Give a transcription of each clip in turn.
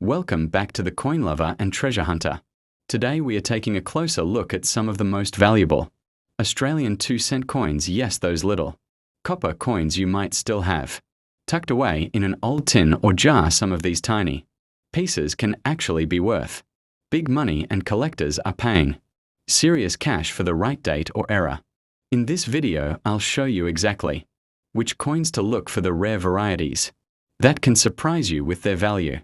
Welcome back to the Coin Lover and Treasure Hunter. Today we are taking a closer look at some of the most valuable Australian 2-cent coins, yes, those little copper coins you might still have. Tucked away in an old tin or jar, some of these tiny pieces can actually be worth big money, and collectors are paying serious cash for the right date or era. In this video, I'll show you exactly which coins to look for, the rare varieties that can surprise you with their value,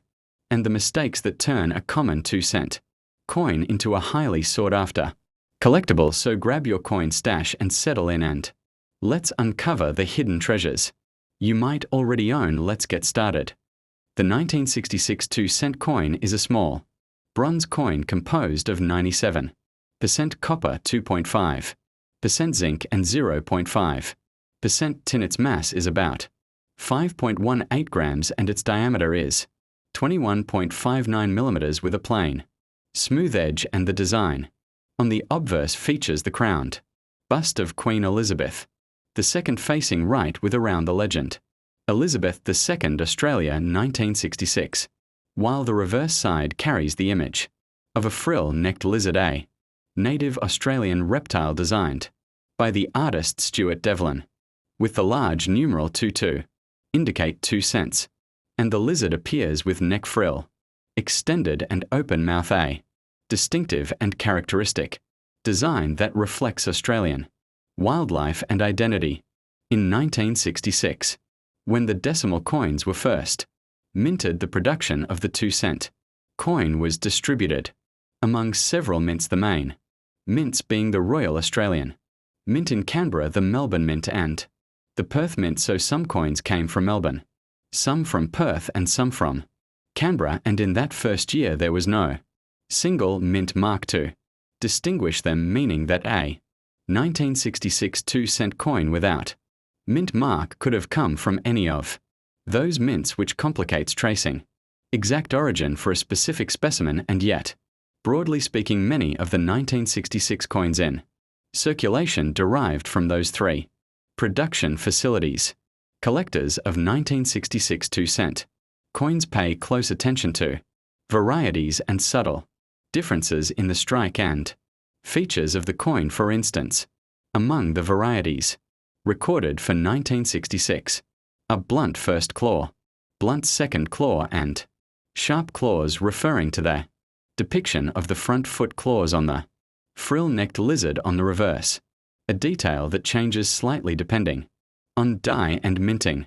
and the mistakes that turn a common 2-cent coin into a highly sought-after collectible. So grab your coin stash and settle in, and let's uncover the hidden treasures you might already own. Let's get started. The 1966 2-cent coin is a small bronze coin composed of 97% copper, 2.5% zinc, and 0.5% tin. Its mass is about 5.18 grams and its diameter is 21.59 millimeters, with a plain, smooth edge, and the design on the obverse features the crowned bust of Queen Elizabeth II, facing right with around the legend Elizabeth II, Australia, 1966, while the reverse side carries the image of a frill-necked lizard, a native Australian reptile designed by the artist Stuart Devlin, with the large numeral 22 indicate 2 cents, and the lizard appears with neck frill, extended and open mouth, a distinctive and characteristic design that reflects Australian wildlife and identity. In 1966, when the decimal coins were first minted, the production of the 2-cent coin was distributed among several mints, the main mints being the Royal Australian Mint in Canberra, the Melbourne Mint, and the Perth Mint. So some coins came from Melbourne, some from Perth, and some from Canberra, and in that first year there was no single mint mark to distinguish them, meaning that a 1966 2-cent coin without mint mark could have come from any of those mints, which complicates tracing exact origin for a specific specimen. And yet, broadly speaking, many of the 1966 coins in circulation derived from those three production facilities. Collectors of 1966 2-cent coins pay close attention to varieties and subtle differences in the strike and features of the coin. For instance, among the varieties recorded for 1966 are blunt first claw, blunt second claw, and sharp claws, referring to their depiction of the front foot claws on the frill-necked lizard on the reverse, a detail that changes slightly depending on dye and minting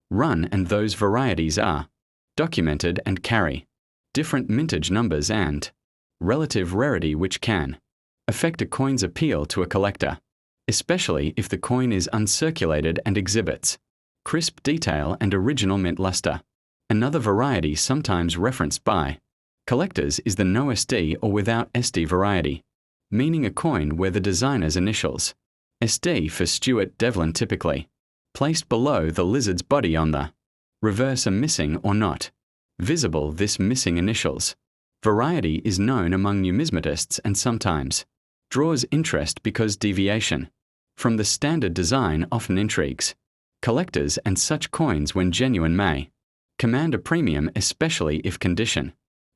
run, and those varieties are documented and carry different mintage numbers and relative rarity, which can affect a coin's appeal to a collector, especially if the coin is uncirculated and exhibits crisp detail and original mint luster. Another variety sometimes referenced by collectors is the no SD or without SD variety, meaning a coin where the designer's initials, SD for Stuart Devlin, typically placed below the lizard's body on the reverse, are missing or not visible. This missing initials variety is known among numismatists and sometimes draws interest because deviation from the standard design often intrigues collectors, and such coins, when genuine, may command a premium, especially if condition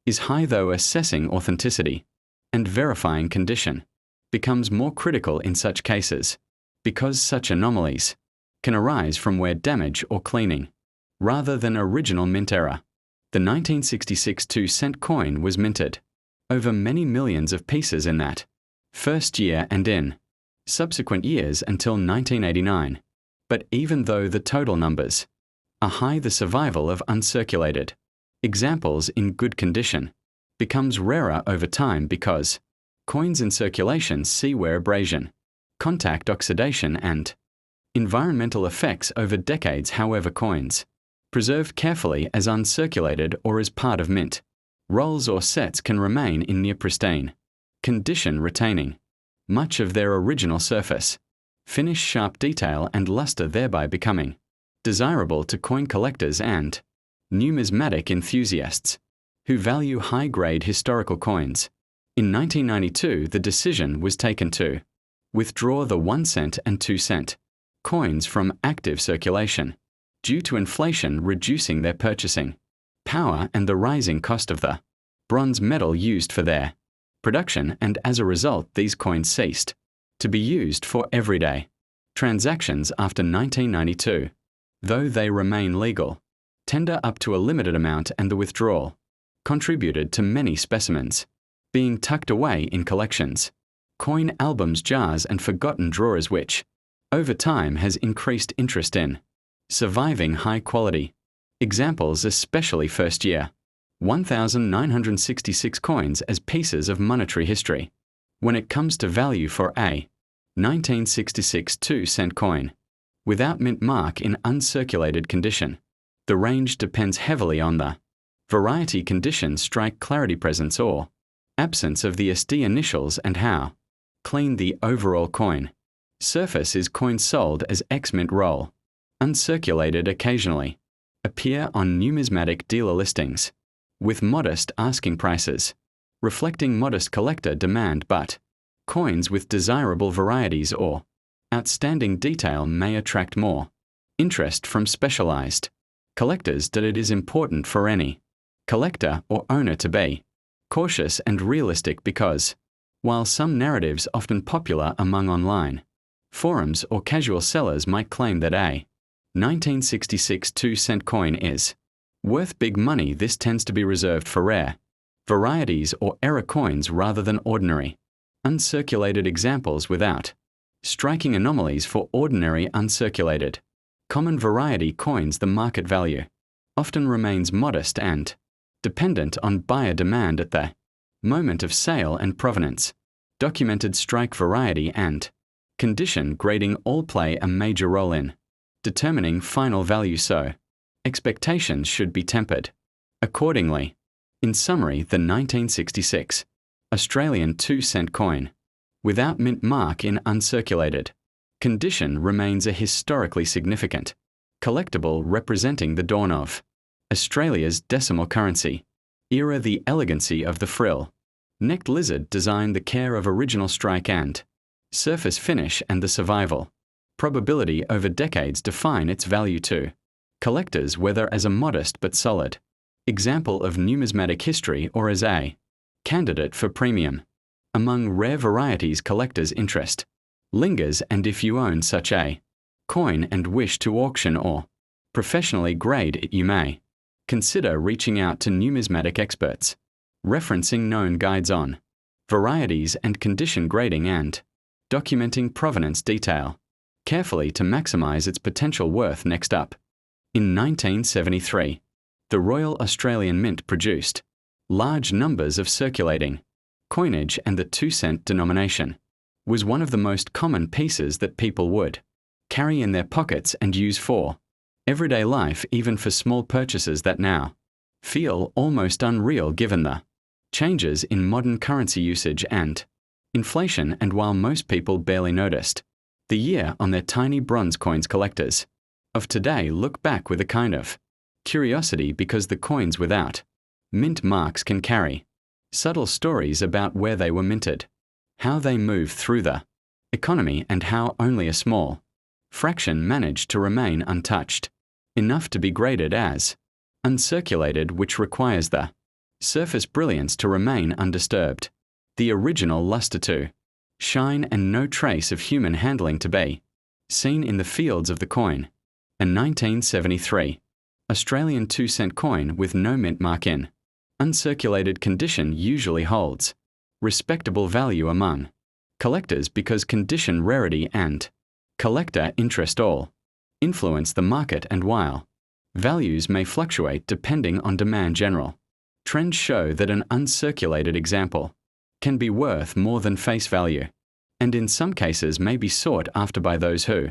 is high, though assessing authenticity and verifying condition becomes more critical in such cases, because such anomalies can arise from wear, damage, or cleaning, rather than original mint error. The 1966 2-cent coin was minted over many millions of pieces in that first year and in subsequent years until 1989. But even though the total numbers are high, the survival of uncirculated examples in good condition becomes rarer over time, because coins in circulation see wear, abrasion, contact, oxidation, and environmental effects over decades. However, coins preserved carefully as uncirculated or as part of mint rolls or sets can remain in near pristine condition, retaining much of their original surface finish, sharp detail, and luster, thereby becoming desirable to coin collectors and numismatic enthusiasts who value high-grade historical coins. In 1992, the decision was taken to withdraw the 1-cent and 2-cent coins from active circulation due to inflation reducing their purchasing power and the rising cost of the bronze metal used for their production, and as a result these coins ceased to be used for everyday transactions after 1992, though they remain legal. Tender up to a limited amount and the withdrawal contributed to many specimens being tucked away in collections, coin albums, jars and forgotten drawers, which, over time, has increased interest in surviving high quality examples, especially first year 1966 coins as pieces of monetary history. When it comes to value for a 1966 2-cent coin, without mint mark in uncirculated condition, the range depends heavily on the variety, condition, strike, clarity, presence or absence of the SD initials, and how clean the overall coin surface is. Coins sold as ex-mint roll, uncirculated, occasionally appear on numismatic dealer listings with modest asking prices, reflecting modest collector demand, but coins with desirable varieties or outstanding detail may attract more interest from specialized collectors. That it is important for any collector or owner to be cautious and realistic, because while some narratives often popular among online forums or casual sellers might claim that a 1966 2-cent coin is worth big money, this tends to be reserved for rare varieties or error coins rather than ordinary uncirculated examples, without striking anomalies for ordinary uncirculated common variety coins. The market value often remains modest and dependent on buyer demand at the moment of sale and provenance. Documented strike, variety and condition grading all play a major role in determining final value, so expectations should be tempered accordingly. In summary, the 1966 Australian 2-cent coin, without mint mark in uncirculated condition, remains a historically significant collectible representing the dawn of Australia's decimal currency era. The elegancy of the frill-necked lizard design, the care of original strike and surface finish, and the survival probability over decades define its value to collectors, whether as a modest but solid example of numismatic history or as a candidate for premium. Among rare varieties, collectors' interest lingers, and if you own such a coin and wish to auction or professionally grade it, you may consider reaching out to numismatic experts, referencing known guides on varieties and condition grading, and documenting provenance detail carefully to maximize its potential worth. Next up, in 1973, the Royal Australian Mint produced large numbers of circulating coinage, and the 2-cent denomination was one of the most common pieces that people would carry in their pockets and use for everyday life, even for small purchases that now feel almost unreal given the changes in modern currency usage and inflation. And while most people barely noticed the year on their tiny bronze coins, collectors of today look back with a kind of curiosity, because the coins without mint marks can carry subtle stories about where they were minted, how they moved through the economy, and how only a small fraction managed to remain untouched, enough to be graded as uncirculated, which requires the surface brilliance to remain undisturbed, the original luster to shine, and no trace of human handling to be seen in the fields of the coin. A 1973 Australian 2-cent coin with no mint mark in uncirculated condition usually holds respectable value among collectors, because condition, rarity and collector interest all influence the market, and while values may fluctuate depending on demand, general trends show that an uncirculated example can be worth more than face value, and in some cases may be sought after by those who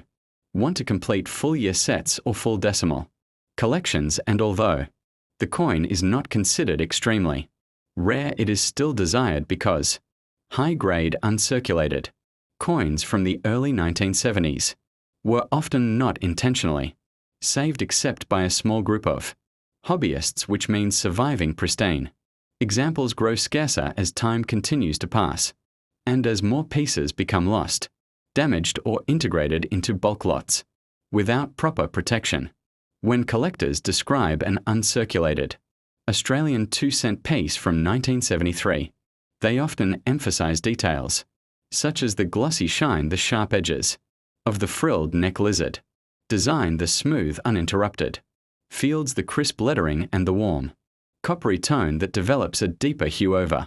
want to complete full-year sets or full decimal collections. And although the coin is not considered extremely rare, it is still desired, because high-grade uncirculated coins from the early 1970s were often not intentionally saved except by a small group of hobbyists, which means surviving pristine examples grow scarcer as time continues to pass, and as more pieces become lost, damaged, or integrated into bulk lots without proper protection. When collectors describe an uncirculated Australian 2-cent piece from 1973. They often emphasize details, such as the glossy shine, the sharp edges, of the frilled neck lizard. Design, the smooth, uninterrupted. Fields, the crisp lettering and the warm, coppery tone that develops a deeper hue over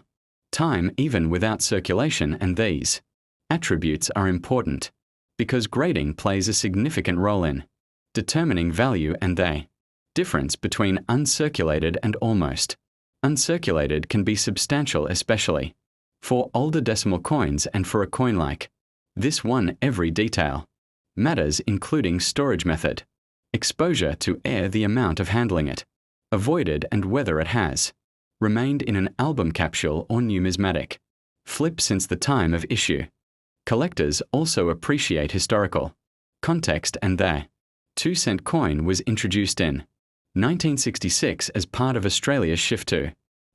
time even without circulation. And these attributes are important because grading plays a significant role in determining value, and the difference between uncirculated and almost uncirculated can be substantial, especially for older decimal coins and for a coin like this one. Every detail matters, including storage method, exposure to air, the amount of handling it avoided, and whether it has remained in an album capsule or numismatic flip since the time of issue. Collectors also appreciate historical context, and the 2-cent coin was introduced in 1966 as part of Australia's shift to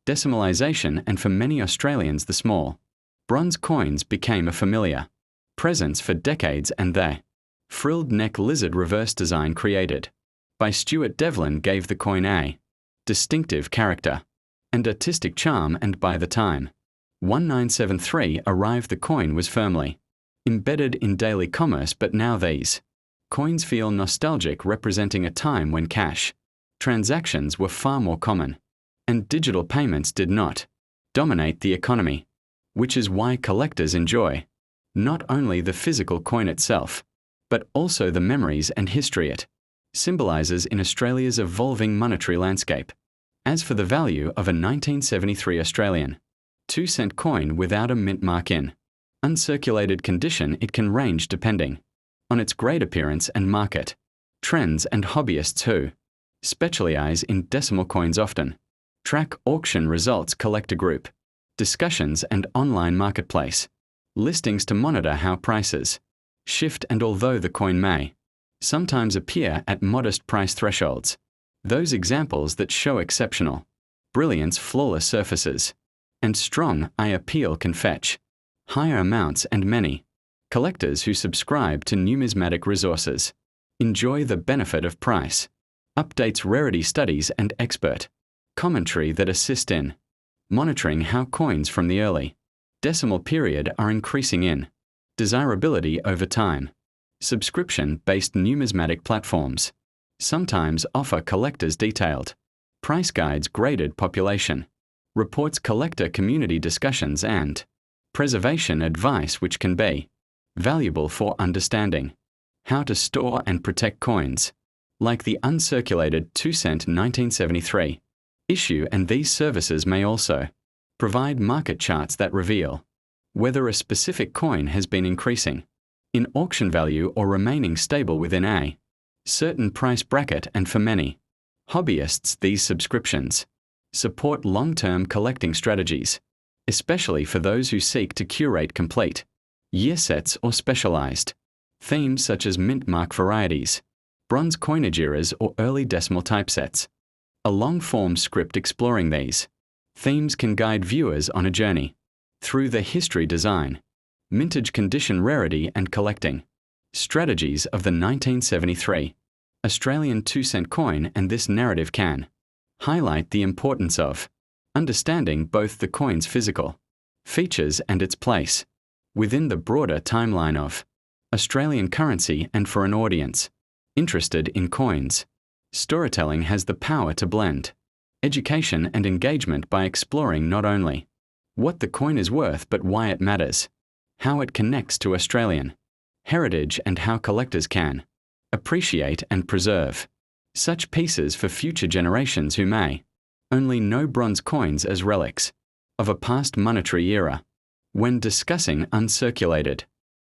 decimalisation, and for many Australians the small bronze coins became a familiar presence for decades, and the frilled neck lizard reverse design created by Stuart Devlin gave the coin a distinctive character and artistic charm, and by the time 1973 arrived the coin was firmly embedded in daily commerce. But now these coins feel nostalgic, representing a time when cash transactions were far more common and digital payments did not dominate the economy, which is why collectors enjoy not only the physical coin itself, but also the memories and history it symbolizes in Australia's evolving monetary landscape. As for the value of a 1973 Australian 2-cent coin without a mint mark in uncirculated condition, it can range depending on its grade, appearance and market trends, and hobbyists who specialize in decimal coins often track auction results, collector group discussions, and online marketplace listings to monitor how prices shift. And although the coin may sometimes appear at modest price thresholds, those examples that show exceptional brilliance, flawless surfaces, and strong eye appeal can fetch higher amounts, and many collectors who subscribe to numismatic resources enjoy the benefit of price updates, rarity studies, and expert commentary that assist in monitoring how coins from the early decimal period are increasing in desirability over time. Subscription-based numismatic platforms sometimes offer collectors detailed price guides, graded population reports, collector community discussions, and preservation advice, which can be valuable for understanding how to store and protect coins like the uncirculated 2-cent 1973 issue. And these services may also provide market charts that reveal whether a specific coin has been increasing in auction value or remaining stable within a certain price bracket. And for many hobbyists, these subscriptions support long-term collecting strategies, especially for those who seek to curate complete year sets or specialized themes such as mint mark varieties, bronze coinage eras, or early decimal typesets. A long-form script exploring these themes can guide viewers on a journey through the history, design, mintage, condition, rarity, and collecting strategies of the 1973 Australian 2-cent coin. And this narrative can highlight the importance of understanding both the coin's physical features and its place within the broader timeline of Australian currency. And for an audience interested in coins, storytelling has the power to blend education and engagement by exploring not only what the coin is worth, but why it matters, how it connects to Australian heritage, and how collectors can appreciate and preserve such pieces for future generations who may only know bronze coins as relics of a past monetary era. When discussing uncirculated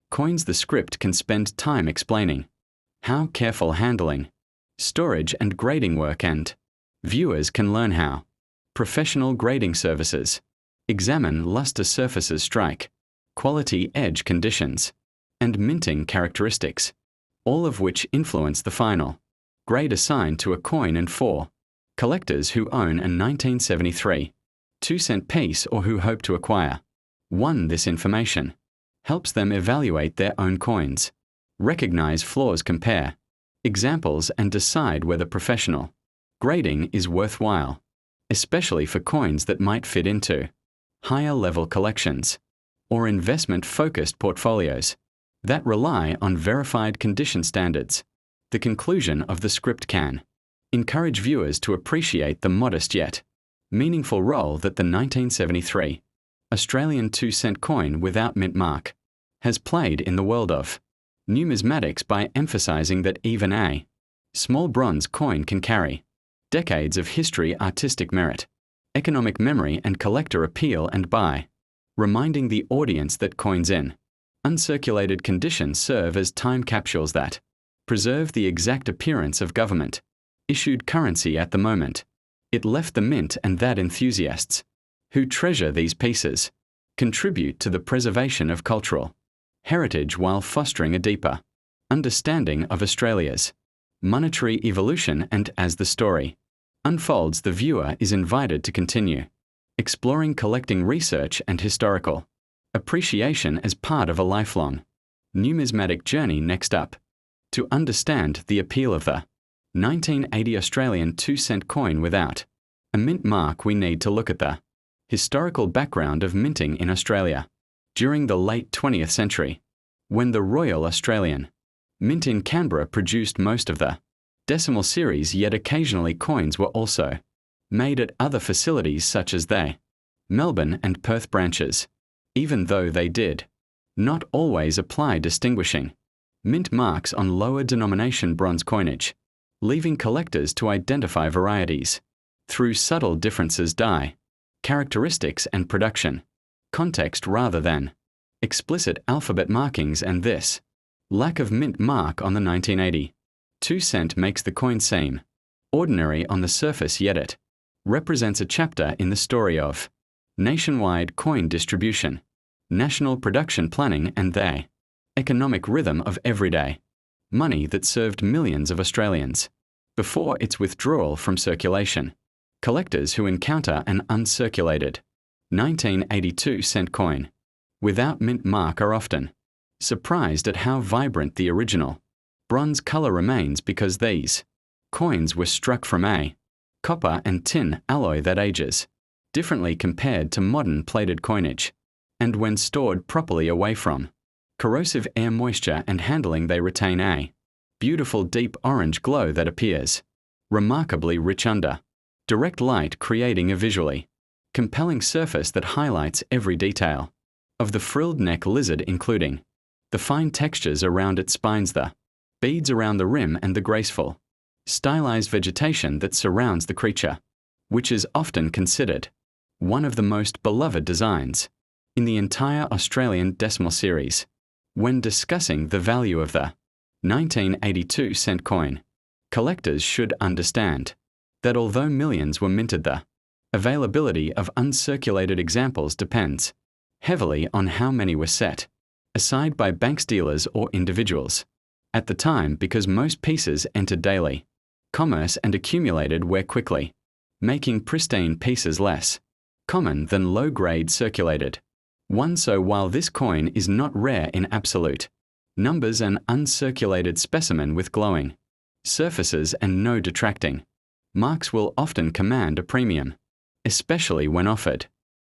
coins, the script can spend time explaining how careful handling, storage, and grading work, and viewers can learn how professional grading services examine luster surfaces, strike quality, edge conditions, and minting characteristics, all of which influence the final grade assigned to a coin. And for collectors who own a 1973 2-cent piece or who hope to acquire one, this information helps them evaluate their own coins, recognize flaws, compare examples, and decide whether professional grading is worthwhile. especially for coins that might fit into higher-level collections or investment-focused portfolios that rely on verified condition standards. The conclusion of the script can encourage viewers to appreciate the modest yet meaningful role that the 1973 Australian 2-cent coin without mint mark has played in the world of numismatics by emphasizing that even a small bronze coin can carry decades of history, artistic merit, economic memory, and collector appeal, and by reminding the audience that coins in uncirculated condition serve as time capsules that preserve the exact appearance of government-issued currency at the moment it left the mint, and that enthusiasts who treasure these pieces contribute to the preservation of cultural heritage while fostering a deeper understanding of Australia's monetary evolution. And as the story unfolds, the viewer is invited to continue exploring collecting research and historical appreciation as part of a lifelong numismatic journey. Next up, to understand the appeal of the 1980 Australian 2-cent coin without a mint mark, we need to look at the historical background of minting in Australia during the late 20th century, when the Royal Australian Mint in Canberra produced most of the decimal series, yet occasionally coins were also made at other facilities such as the Melbourne and Perth branches, even though they did not always apply distinguishing mint marks on lower denomination bronze coinage, leaving collectors to identify varieties through subtle differences, die characteristics, and production context rather than explicit alphabet markings. And this lack of mint mark on the 1980 2-cent makes the coin seem ordinary on the surface, yet it represents a chapter in the story of nationwide coin distribution, national production planning, and the economic rhythm of everyday money that served millions of Australians before its withdrawal from circulation. Collectors who encounter an uncirculated 1982-cent coin without mint mark are often surprised at how vibrant the original bronze color remains, because these coins were struck from a copper and tin alloy that ages differently compared to modern plated coinage, and when stored properly away from corrosive air, moisture, and handling, they retain a beautiful deep orange glow that appears remarkably rich under direct light, creating a visually compelling surface that highlights every detail of the frilled neck lizard, including the fine textures around its spines, the beads around the rim, and the graceful, stylized vegetation that surrounds the creature, which is often considered one of the most beloved designs in the entire Australian decimal series. When discussing the value of the 1982-cent coin, collectors should understand that although millions were minted, the availability of uncirculated examples depends heavily on how many were set aside by banks, dealers, or individuals at the time, because most pieces entered daily commerce and accumulated where quickly, making pristine pieces less common than low-grade circulated ones. So while this coin is not rare in absolute numbers, an uncirculated specimen with glowing surfaces and no detracting marks will often command a premium, especially when offered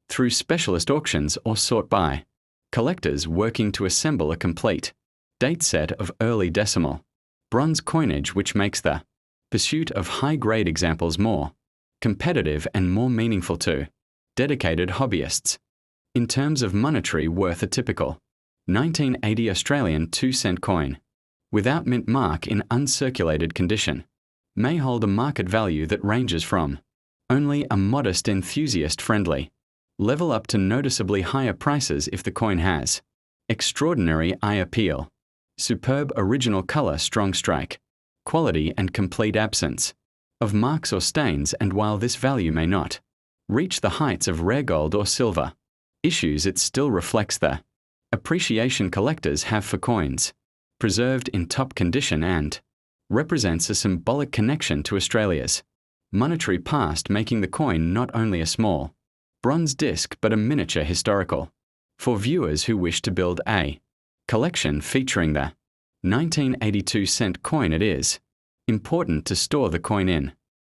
through specialist auctions or sought by collectors working to assemble a complete date set of early decimal bronze coinage, which makes the pursuit of high-grade examples more competitive and more meaningful to dedicated hobbyists. In terms of monetary worth, a typical 1980 Australian 2-cent coin without mint mark in uncirculated condition may hold a market value that ranges from only a modest enthusiast-friendly level up to noticeably higher prices if the coin has extraordinary eye appeal, superb original color, strong strike quality, and complete absence of marks or stains. And while this value may not reach the heights of rare gold or silver issues, it still reflects the appreciation collectors have for coins preserved in top condition and represents a symbolic connection to Australia's monetary past, making the coin not only a small bronze disc but a miniature historical for viewers who wish to build a collection featuring the 1982-cent coin. It is important to store the coin in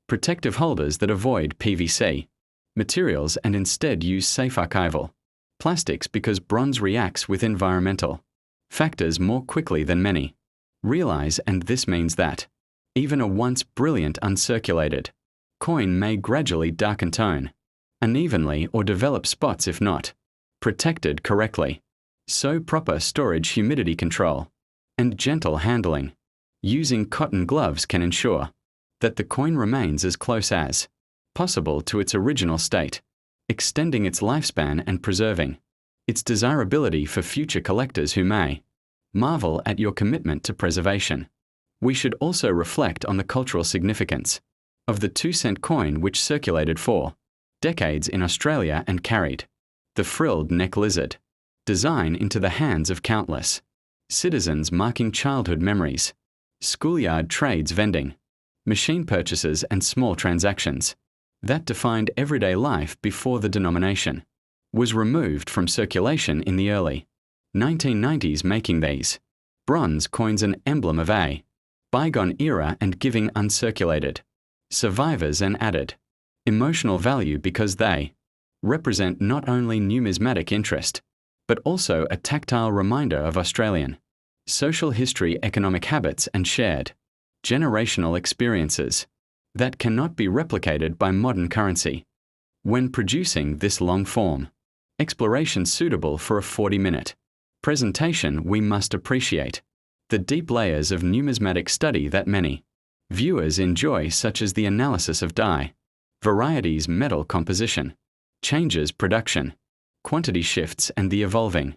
protective holders that avoid PVC materials and instead use safe archival plastics because bronze reacts with environmental factors more quickly than many realize, and this means that even a once brilliant uncirculated coin may gradually darken tone unevenly or develop spots if not protected correctly. So proper storage, humidity control, and gentle handling using cotton gloves can ensure that the coin remains as close as possible to its original state, extending its lifespan and preserving its desirability for future collectors who may marvel at your commitment to preservation. We should also reflect on the cultural significance of the 2-cent coin, which circulated for decades in Australia and carried the frilled neck lizard design into the hands of countless citizens, marking childhood memories, schoolyard trades, vending machine purchases, and small transactions that defined everyday life before the denomination was removed from circulation in the early 1990s, making these bronze coins an emblem of a bygone era and giving uncirculated survivors an added emotional value because they represent not only numismatic interest, but also a tactile reminder of Australian social history, economic habits, and shared generational experiences that cannot be replicated by modern currency. When producing this long-form exploration suitable for a 40-minute presentation, we must appreciate the deep layers of numismatic study that many viewers enjoy, such as the analysis of die varieties, metal composition changes, production quantity shifts, and the evolving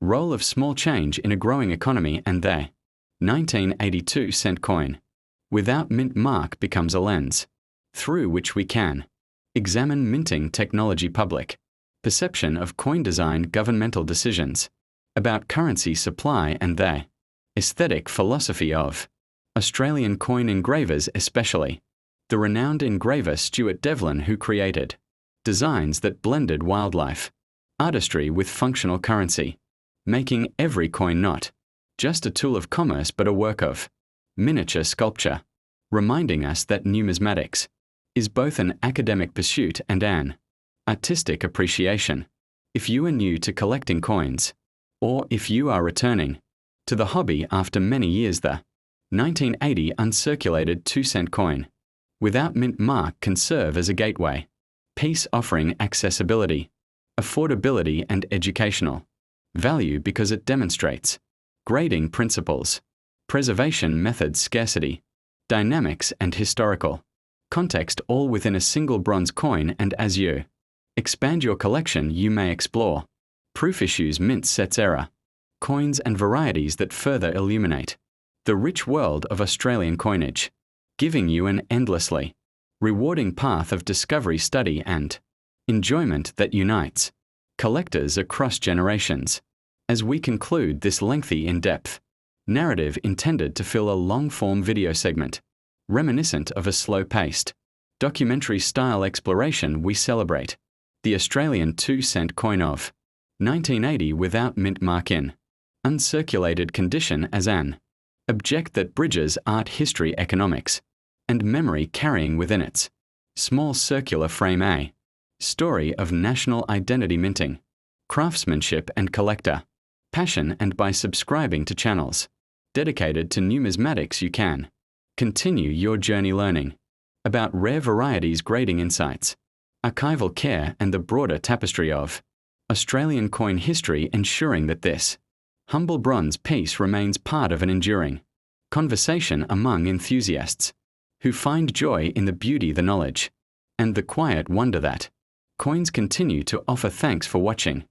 role of small change in a growing economy. And the 1982-cent coin without mint mark becomes a lens through which we can examine minting technology, public perception of coin design, governmental decisions about currency supply, and the aesthetic philosophy of Australian coin engravers, especially the renowned engraver Stuart Devlin, who created designs that blended wildlife artistry with functional currency, making every coin not just a tool of commerce but a work of miniature sculpture, reminding us that numismatics is both an academic pursuit and an artistic appreciation. If you are new to collecting coins, or if you are returning to the hobby after many years, the 1980 uncirculated 2-cent coin without mint mark can serve as a gateway piece offering accessibility, affordability, and educational value because it demonstrates grading principles, preservation methods, scarcity, dynamics, and historical context, all within a single bronze coin. And as you expand your collection, you may explore proof issues, mint sets, era coins, and varieties that further illuminate the rich world of Australian coinage, giving you an endlessly rewarding path of discovery, study, and enjoyment that unites collectors across generations. As we conclude this lengthy, in-depth narrative intended to fill a long-form video segment reminiscent of a slow-paced documentary-style exploration, we celebrate the Australian 2-cent coin of 1980 without mint mark in uncirculated condition as an object that bridges art, history, economics, and memory, carrying within its small circular frame a story of national identity, minting, craftsmanship, and collector passion. And by subscribing to channels dedicated to numismatics, you can continue your journey learning about rare varieties, grading insights, archival care, and the broader tapestry of Australian coin history, ensuring that this humble bronze piece remains part of an enduring conversation among enthusiasts who find joy in the beauty, the knowledge, and the quiet wonder that coins continue to offer. Thanks for watching.